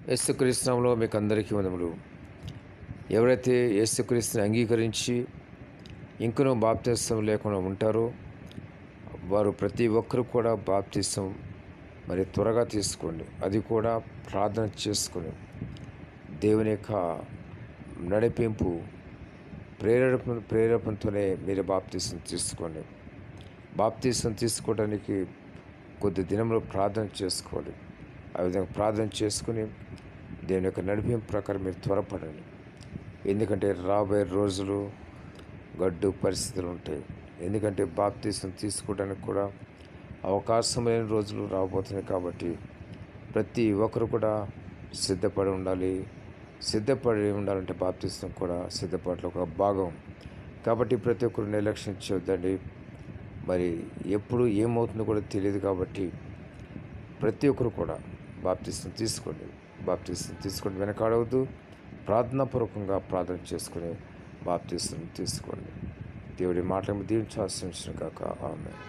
యేసుక్రీస్తు నామములో మీకు అందరికీ వందములు. ఎవరైతే యేసుక్రీస్తుని అంగీకరించి ఇంకనూ బాప్తిసం లేకుండా ఉంటారో వారు ప్రతి ఒక్కరు కూడా బాప్తిసం మరి త్వరగా తీసుకోండి. అది కూడా ప్రార్థన చేసుకొని దేవుని యొక్క నడిపింపు ప్రేరేపణతోనే మీరు బాప్తిసం తీసుకోండి. బాప్తిసం తీసుకోవడానికి కొద్ది దినములు ప్రార్థన చేసుకోవాలి. ఆ విధంగా ప్రార్థన చేసుకుని దేవుని యొక్క నడిపింపు ప్రకారం మీరు త్వరపడండి. ఎందుకంటే రాబోయే రోజులు గడ్డు పరిస్థితులు ఉంటాయి. ఎందుకంటే బాప్తిసం తీసుకోవడానికి కూడా అవకాశం లేని రోజులు రాబోతున్నాయి. కాబట్టి ప్రతి ఒక్కరు కూడా సిద్ధపడి ఉండాలి. సిద్ధపడి ఉండాలంటే బాప్తిసం కూడా సిద్ధపాట్లో ఒక భాగం. కాబట్టి ప్రతి ఒక్కరు నిర్లక్ష్యించవద్దండి. మరి ఎప్పుడు ఏమవుతుందో కూడా తెలియదు. కాబట్టి ప్రతి ఒక్కరు కూడా బాప్తిసం తీసుకోండి. బాప్తిసం తీసుకొని వెనకాడవద్దు. ప్రార్థనాపూర్వకంగా ప్రార్థన చేసుకుని బాప్తిసం తీసుకోండి. దేవుడి మాటలను దీవించి ఆశీర్వదించును గాక. ఆమేన్.